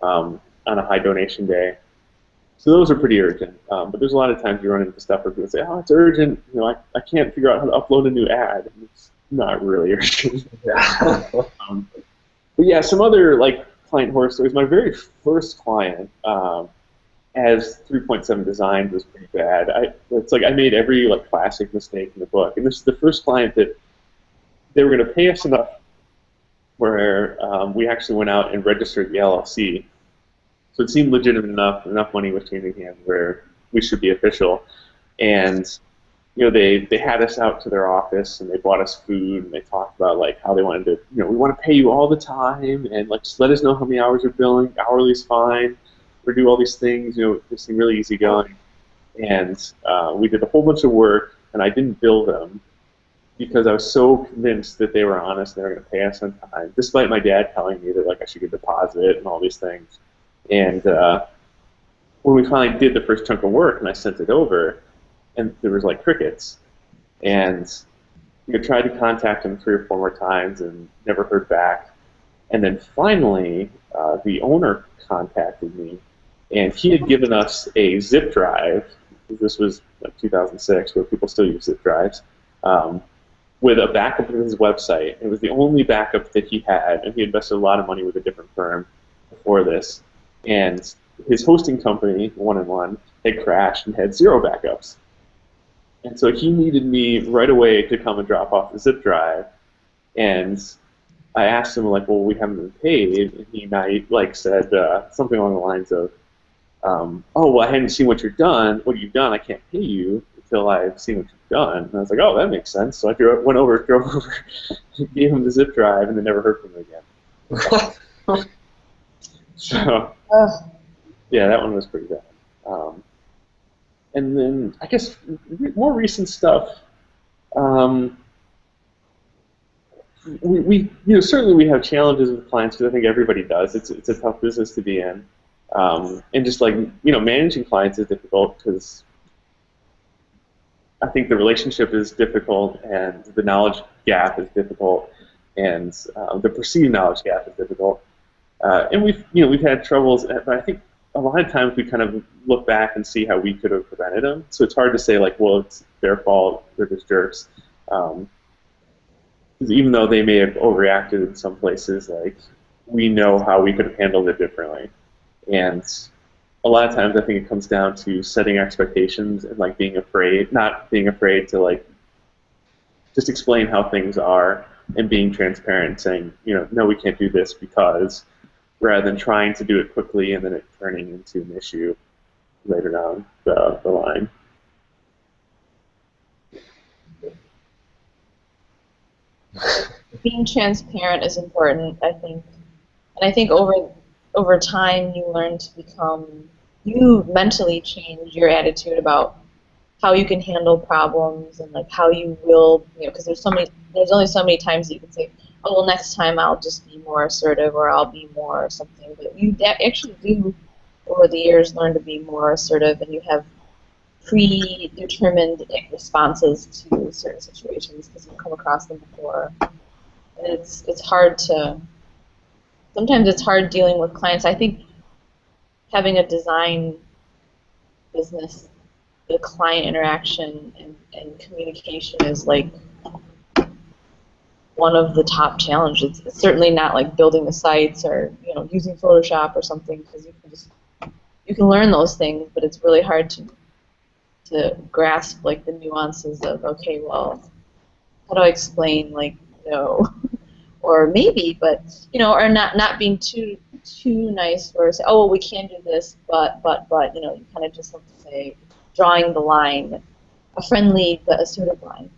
on a high donation day. So those are pretty urgent. But there's a lot of times you run into stuff where people say, oh, it's urgent. I can't figure out how to upload a new ad. And it's not really urgent. Yeah. But yeah, some other like client horror stories. My very first client as 3.7 designs was pretty bad. It's like I made every like classic mistake in the book. And this is the first client that they were going to pay us enough where we actually went out and registered the LLC. So it seemed legitimate enough money was changing hands where we should be official. And they had us out to their office and they bought us food and they talked about like how they wanted to, we want to pay you all the time and like just let us know how many hours you're billing. Hourly is fine. Or do all these things. They seem really easygoing. And we did a whole bunch of work and I didn't bill them because I was so convinced that they were honest and they were going to pay us on time, despite my dad telling me that like I should get a deposit and all these things. And when we finally did the first chunk of work and I sent it over, and there was like crickets, and tried to contact them 3 or 4 more times and never heard back. And then finally, the owner contacted me, and he had given us a zip drive. This was like 2006, where people still use zip drives. with a backup of his website. It was the only backup that he had, and he invested a lot of money with a different firm before this. And his hosting company, 1&1, had crashed and had 0 backups. And so he needed me right away to come and drop off the zip drive. And I asked him, like, well, we haven't been paid. And he said something along the lines of, oh, well, I hadn't seen what you've done. I can't pay you until I've seen what you've done. And I was like, oh, that makes sense. So I drove over, gave him the zip drive, and then never heard from him again. So, yeah, that one was pretty bad. And then I guess more recent stuff. Certainly we have challenges with clients, because I think everybody does. It's a tough business to be in, and just managing clients is difficult, because I think the relationship is difficult, and the knowledge gap is difficult, and the perceived knowledge gap is difficult. And we've had troubles, but I think a lot of times we kind of look back and see how we could have prevented them. So it's hard to say, like, well, it's their fault, they're just jerks. Because even though they may have overreacted in some places, like, we know how we could have handled it differently. And a lot of times I think it comes down to setting expectations and, like, not being afraid to, like, just explain how things are, and being transparent, saying, no, we can't do this because, rather than trying to do it quickly and then it turning into an issue later down the line. Being transparent is important, I think. And I think over time you learn to you mentally change your attitude about how you can handle problems, and, like, how you will, because there's only so many times that you can say, oh, well, next time I'll just be more assertive, or I'll be more something. But you actually do, over the years, learn to be more assertive, and you have predetermined responses to certain situations because you've come across them before. And sometimes it's hard dealing with clients. I think having a design business, the client interaction and communication is, like, one of the top challenges. It's certainly not like building the sites or using Photoshop or something, because you can learn those things, but it's really hard to grasp, like, the nuances of, okay, well, how do I explain, like, no, or maybe, but or not being too nice, or say, oh, well, we can do this, but you kind of just have to say, drawing the line, a friendly but assertive line.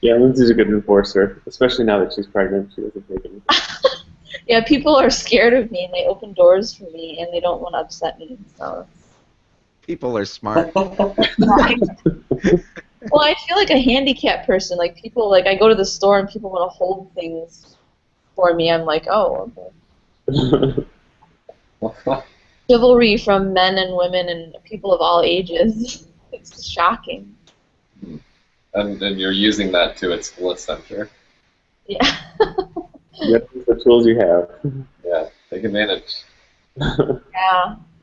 Yeah, Lindsay's a good enforcer, especially now that she's pregnant. She doesn't take any. Yeah, people are scared of me, and they open doors for me, and they don't want to upset me. So. People are smart. Right. Well, I feel like a handicapped person. Like, people, like, I go to the store and people want to hold things for me. I'm like, oh, okay. Chivalry from men and women and people of all ages. It's shocking. And you're using that to its fullest, I'm sure. Yeah. Yep, the tools you have. Yeah, take advantage.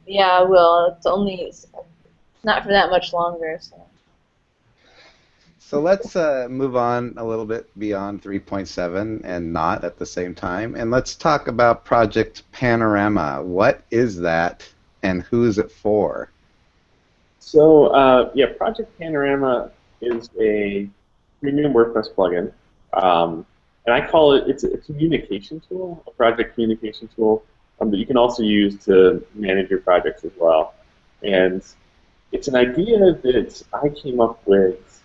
Yeah, I will. It's not for that much longer. So let's move on a little bit beyond 3.7 and not at the same time, and let's talk about Project Panorama. What is that, and who is it for? So, Project Panorama is a premium WordPress plugin, and I call it's a communication tool, a project communication tool that you can also use to manage your projects as well. And it's an idea that I came up with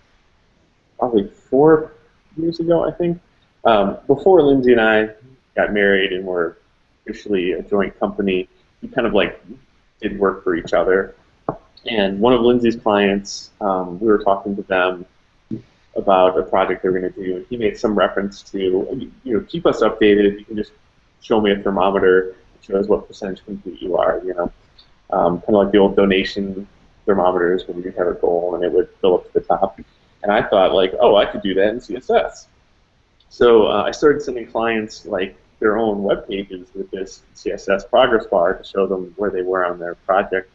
probably 4 years ago, I think. Before Lindsay and I got married and were officially a joint company, we kind of like did work for each other. And one of Lindsay's clients, we were talking to them about a project they were going to do, and he made some reference to, keep us updated. You can just show me a thermometer that shows what percentage complete you are, kind of like the old donation thermometers when you have a goal and it would fill up to the top. And I thought, like, oh, I could do that in CSS. So I started sending clients, like, their own web pages with this CSS progress bar to show them where they were on their project.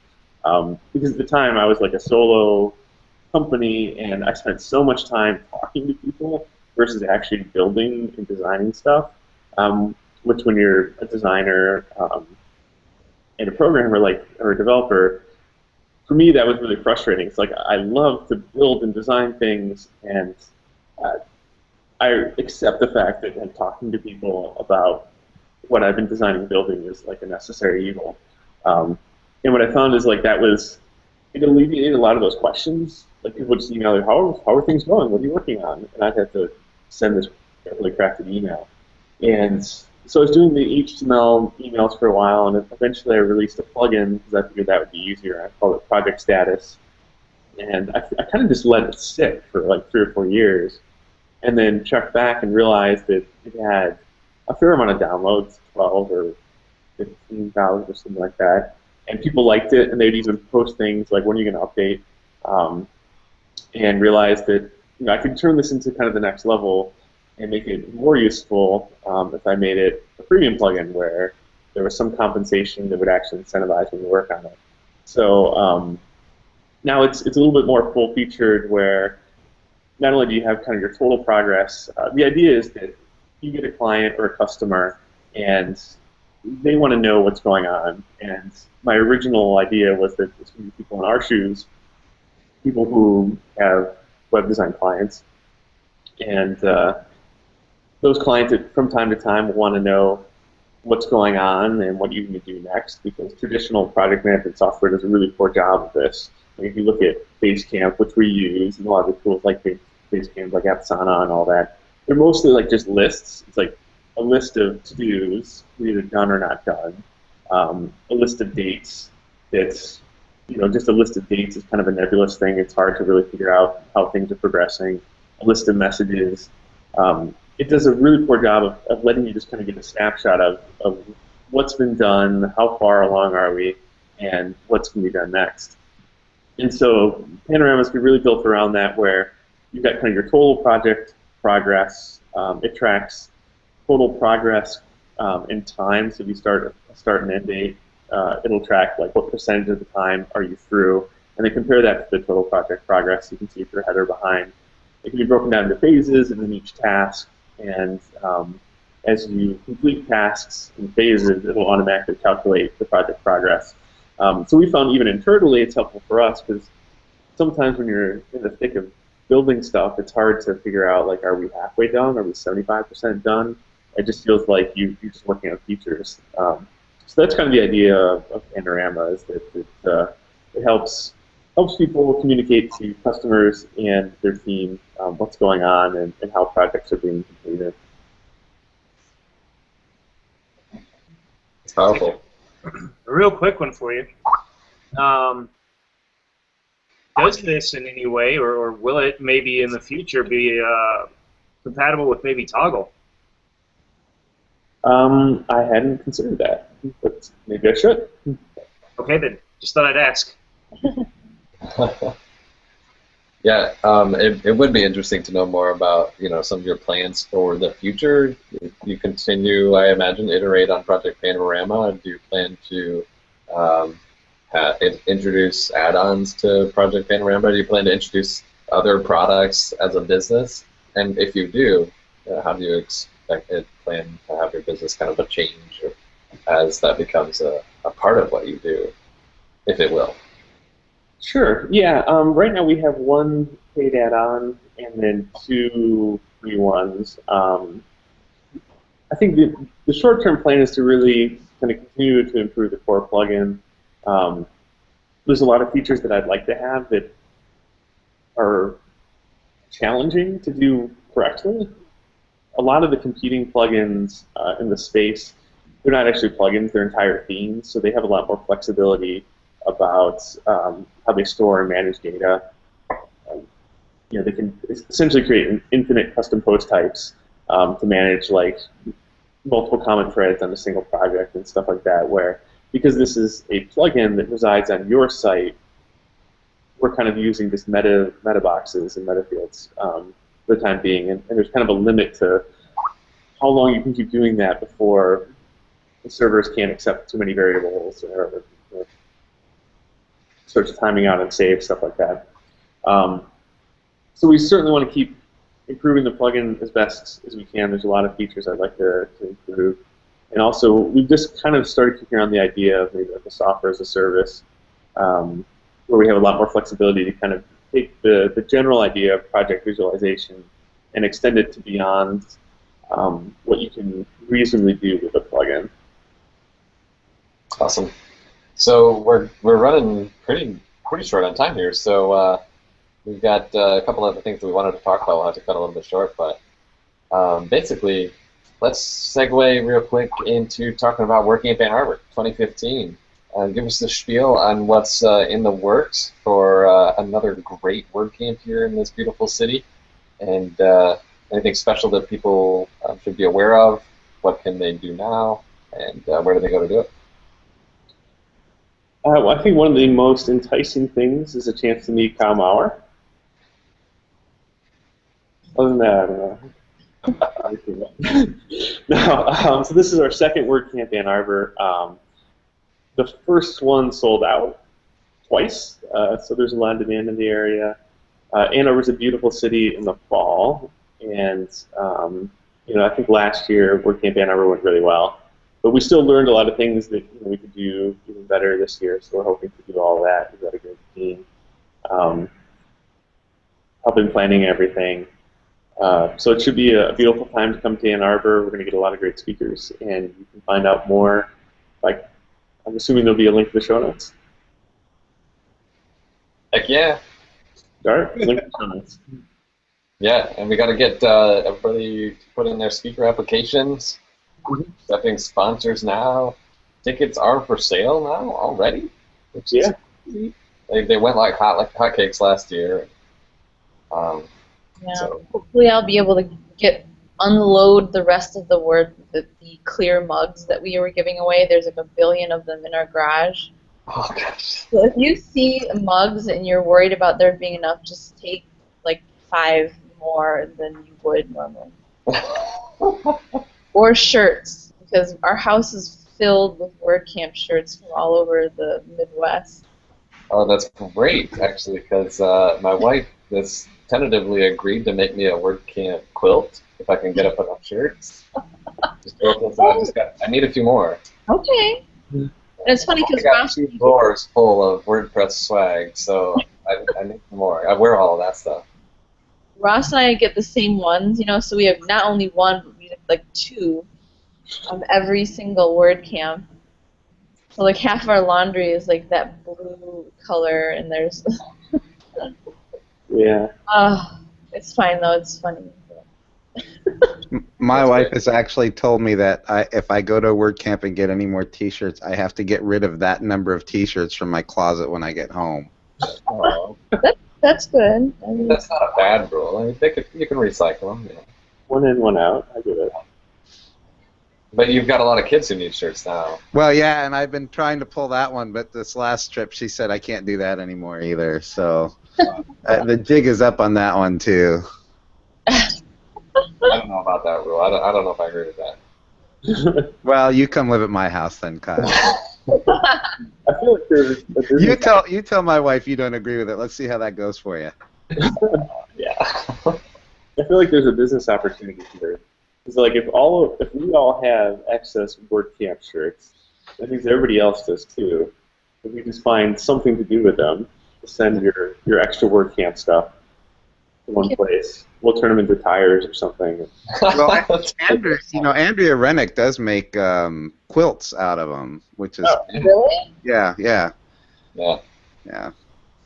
Because at the time I was like a solo company, and I spent so much time talking to people versus actually building and designing stuff, which when you're a designer and a programmer or a developer, for me that was really frustrating. It's like I love to build and design things, and I accept the fact that I'm talking to people about what I've been designing and building is like a necessary evil. And what I found is like it alleviated a lot of those questions. Like people would just email, how are things going? What are you working on? And I'd have to send this carefully crafted email. And so I was doing the HTML emails for a while, and eventually I released a plugin because I figured that would be easier. I called it Project Status. And I kind of just let it sit for like 3 or 4 years, and then checked back and realized that it had a fair amount of downloads, 12 or 15,000 or something like that. And people liked it, and they'd even post things like, when are you going to update? And realized that I could turn this into kind of the next level and make it more useful if I made it a premium plugin where there was some compensation that would actually incentivize me to work on it. So now it's a little bit more full-featured where not only do you have kind of your total progress, the idea is that you get a client or a customer and they want to know what's going on. And my original idea was that it's going to be people in our shoes, people who have web design clients, and those clients from time to time want to know what's going on and what you need to do next, because traditional project management software does a really poor job of this. Like if you look at Basecamp, which we use, and a lot of the tools like Basecamp, like Apsana and all that, they're mostly like just lists. It's like a list of to-dos, either done or not done. A list of dates that's, just a list of dates is kind of a nebulous thing. It's hard to really figure out how things are progressing. A list of messages. It does a really poor job of letting you just kind of get a snapshot of what's been done, how far along are we, and what's going to be done next. And so Panorama's really built around that, where you've got kind of your total project progress. It tracks total progress in time. So if you start and end date, it'll track like what percentage of the time are you through, and then compare that to the total project progress. You can see if you're ahead or behind. It can be broken down into phases and then each task. And as you complete tasks in phases, it will automatically calculate the project progress. So we found even internally it's helpful for us, because sometimes when you're in the thick of building stuff, it's hard to figure out, like, are we halfway done? Are we 75% done? It just feels like you're just working on features. So that's kind of the idea of Panorama, is that it helps people communicate to customers and their team what's going on and how projects are being completed. It's powerful. A real quick one for you. Does this in any way, or will it maybe in the future be compatible with maybe Toggle? I hadn't considered that, but maybe I should. Okay, then. Just thought I'd ask. Yeah, it would be interesting to know more about some of your plans for the future. You continue, I imagine, iterate on Project Panorama. Do you plan to introduce add-ons to Project Panorama? Do you plan to introduce other products as a business? And if you do, how do you plan to have your business kind of a change as that becomes a part of what you do, if it will? Sure. Yeah. Right now we have one paid add-on and then 2 free ones. I think the short-term plan is to really kind of continue to improve the core plugin. There's a lot of features that I'd like to have that are challenging to do correctly. A lot of the competing plugins in the space, they're not actually plugins, they're entire themes, so they have a lot more flexibility about how they store and manage data. They can essentially create infinite custom post types to manage like multiple comment threads on a single project and stuff like that, where because this is a plugin that resides on your site, we're kind of using just meta boxes and meta fields for the time being, and there's kind of a limit to how long you can keep doing that before the servers can't accept too many variables or starts timing out and save, stuff like that. So we certainly want to keep improving the plugin as best as we can. There's a lot of features I'd like to improve. And also, we've just kind of started kicking around the idea of maybe like a software as a service, where we have a lot more flexibility to kind of take the general idea of project visualization and extend it to beyond what you can reasonably do with a plugin. Awesome. So we're running pretty short on time here. So we've got a couple other things that we wanted to talk about. We'll have to cut a little bit short, but basically, let's segue real quick into talking about working at Ann Arbor 2015. Give us the spiel on what's in the works for another great WordCamp here in this beautiful city, and anything special that people should be aware of. What can they do now, and where do they go to do it? Well, I think one of the most enticing things is a chance to meet Kyle Maurer. Other than that, I don't know. No, so this is our second WordCamp Ann Arbor. The first one sold out twice, so there's a lot of demand in the area. Ann Arbor is a beautiful city in the fall, and I think last year WordCamp Ann Arbor went really well. But we still learned a lot of things that we could do even better this year, so we're hoping to do all of that. We've got a great team, helping planning everything. So it should be a beautiful time to come to Ann Arbor. We're going to get a lot of great speakers, and you can find out more. Like, I'm assuming there'll be a link to the show notes. Heck yeah! All right, link to the show notes. Yeah, and we got to get everybody to put in their speaker applications. Accepting sponsors now. Tickets are for sale now already. Which is crazy. They went like hotcakes last year. Yeah. So. Hopefully, I'll be able to unload the rest of the clear mugs that we were giving away. There's like 1 billion of them in our garage. Oh gosh. So if you see mugs and you're worried about there being enough, just take like 5 more than you would normally. Or shirts, because our house is filled with WordCamp shirts from all over the Midwest. Oh, that's great, actually, because my wife has tentatively agreed to make me a WordCamp quilt if I can get up enough shirts. I need a few more. Okay. And it's funny because I got 2 drawers full of WordPress swag, so I need more. I wear all of that stuff. Ross and I get the same ones, so we have not only one, but we have like 2 of every single WordCamp. So like half of our laundry is like that blue color, and there's. Yeah. It's fine though. It's funny. My wife has actually told me that if I go to WordCamp and get any more T-shirts, I have to get rid of that number of T-shirts from my closet when I get home. Oh. That's good. That's not a bad rule. I mean, you can recycle them. Yeah. One in, one out. I get it. But you've got a lot of kids who need shirts now. Well, yeah, and I've been trying to pull that one, but this last trip she said I can't do that anymore either. So the jig is up on that one too. I don't know about that rule. I don't know if I agree with that. Well, you come live at my house then, Kyle. I feel like there's a business You tell my wife you don't agree with it. Let's see how that goes for you. Yeah. I feel like there's a business opportunity here. It's like if we all have excess WordCamp shirts, that means everybody else does too. If we just find something to do with them, send your extra WordCamp stuff to one place. We'll turn them into tires or something. Well, Andrea Rennick does make quilts out of them, which is Really? yeah. Yeah.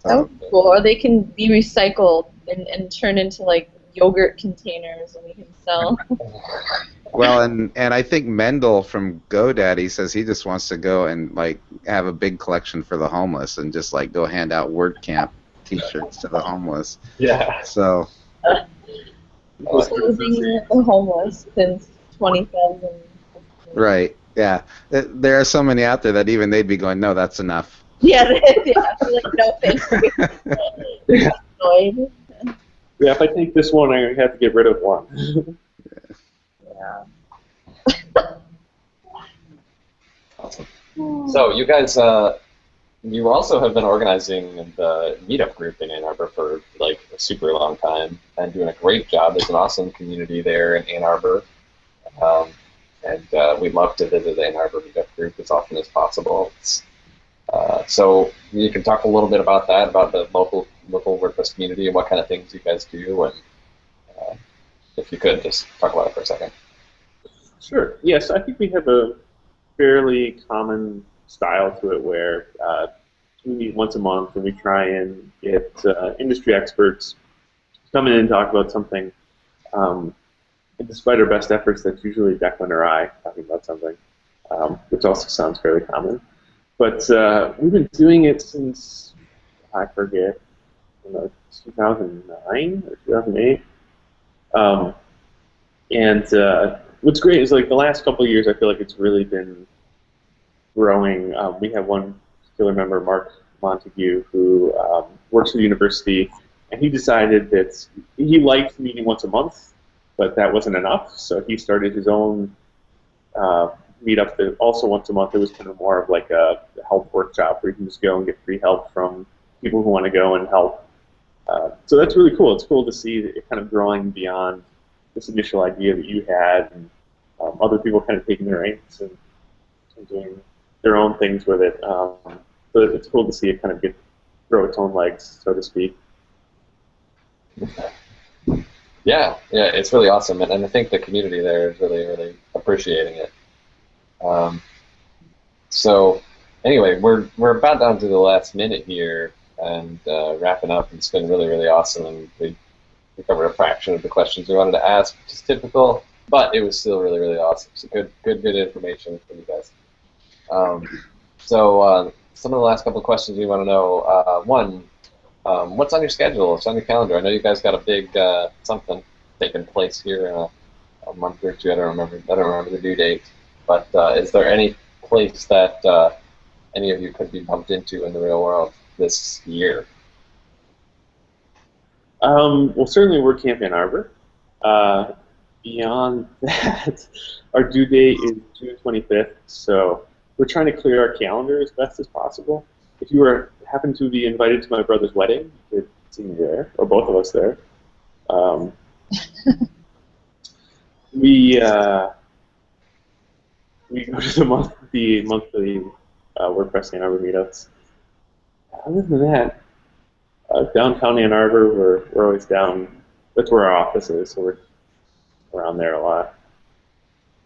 Oh, cool. Or they can be recycled and turned into like yogurt containers, and we can sell. Well, and I think Mendel from GoDaddy says he just wants to go and like have a big collection for the homeless and just like go hand out WordCamp T-shirts to the homeless. Yeah. So. Clothing the homeless since 20,000. Right. Yeah. There are so many out there that even they'd be going, no, that's enough. Yeah. Like, no, thank you. Annoyed. Yeah, if I take this one, I have to get rid of one. Yeah. Awesome. So you guys you also have been organizing the Meetup Group in Ann Arbor for like a super long time and doing a great job. There's an awesome community there in Ann Arbor. Um, and we'd love to visit the Ann Arbor Meetup Group as often as possible. So you can talk a little bit about that, about the local WordPress community and what kind of things you guys do, and if you could, just talk about it for a second. Sure. Yes, I think we have a fairly common style to it where we meet once a month and we try and get industry experts to come in and talk about something. And despite our best efforts, that's usually Declan or I talking about something, which also sounds fairly common. But we've been doing it since, I forget, 2009 or 2008. And what's great is like the last couple of years, I feel like it's really been growing. We have one particular member, Marc Benzakein, who works at the university, and he decided that he liked meeting once a month, but that wasn't enough, so he started his own meetup that also once a month. It was kind of more of like a help workshop where you can just go and get free help from people who want to go and help. So that's really cool. It's cool to see it kind of growing beyond this initial idea that you had, and other people kind of taking their reins and doing their own things with it. So it's cool to see it kind of grow its own legs, so to speak. Yeah, it's really awesome, and I think the community there is really, really appreciating it. So anyway, we're about down to the last minute here and wrapping up, and it's been really, really awesome, and we covered a fraction of the questions we wanted to ask, which is typical, but it was still really, really awesome. So good information from you guys. So some of the last couple of questions we want to know. One, what's on your schedule? What's on your calendar? I know you guys got a big something taking place here in a month or two. I don't remember the due date. But is there any place that any of you could be bumped into in the real world this year? Well, certainly WordCamp Ann Arbor. Beyond that, our due date is June 25th, so we're trying to clear our calendar as best as possible. If you happen to be invited to my brother's wedding, you could see me there, or both of us there. We go to the monthly WordPress Ann Arbor meetups. Other than that, downtown Ann Arbor, we're always down. That's where our office is, so we're around there a lot.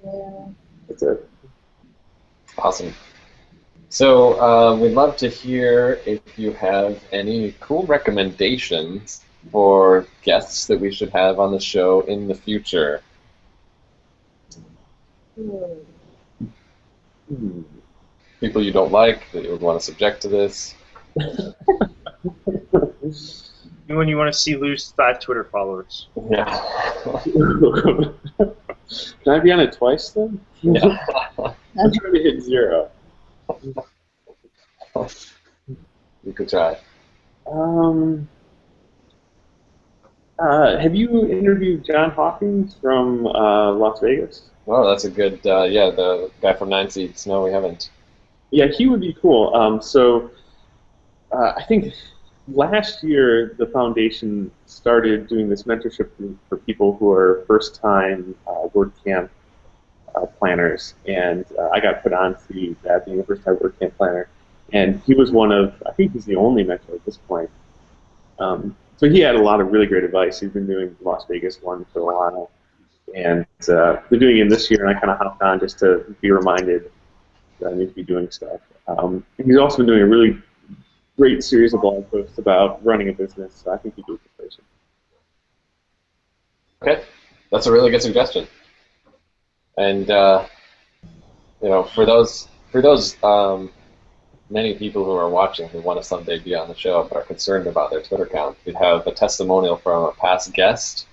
Yeah. That's it. Awesome. So we'd love to hear if you have any cool recommendations for guests that we should have on the show in the future. People you don't like, that you would want to subject to this. When you want to see lose 5 Twitter followers. Yeah. Can I be on it twice then? Yeah. I'm trying to hit 0. You could try. Have you interviewed John Hawkins from Las Vegas? Oh, that's a good, yeah, the guy from 9 Seats. No, we haven't. Yeah, he would be cool. I think last year the foundation started doing this mentorship group for people who are first-time WordCamp planners, and I got put on to that, being a first-time WordCamp planner. And he was one of, I think he's the only mentor at this point. So he had a lot of really great advice. He's been doing the Las Vegas one for a while, and they're doing it this year, and I kind of hopped on just to be reminded that I need to be doing stuff. He's also been doing a really great series of blog posts about running a business, so I think he'd be a good person. Okay, that's a really good suggestion. And you know, for those many people who are watching who want to someday be on the show but are concerned about their Twitter account, we have a testimonial from a past guest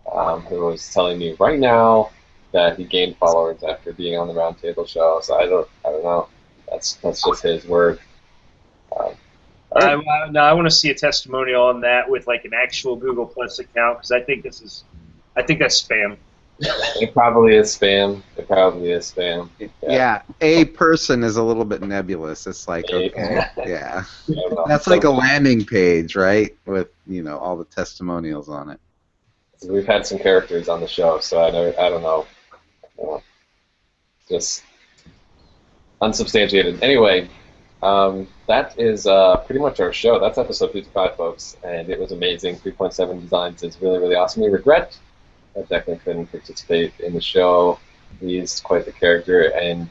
who was telling me right now that he gained followers after being on the Roundtable show. So I don't know. That's just his word. I want to see a testimonial on that with like an actual Google Plus account, because I think that's spam. It probably is spam. It probably is spam. Yeah, a person is a little bit nebulous. It's like, okay, yeah. That's like a landing page, right? With, you know, all the testimonials on it. We've had some characters on the show, so I don't know. Just unsubstantiated. Anyway, that is pretty much our show. That's episode 55, folks, and it was amazing. 3.7 Designs is really, really awesome. We regret that Declan couldn't participate in the show. He's quite the character, and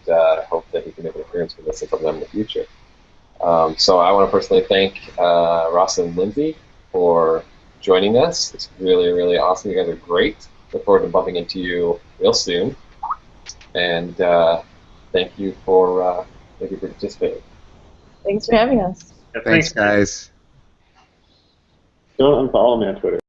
hope that he can make an appearance with us sometime in the future. So I want to personally thank Ross and Lindsay for joining us. It's really, really awesome. You guys are great. Look forward to bumping into you real soon. And thank you for participating. Thanks for having us. Thanks, guys. Don't unfollow me on Twitter.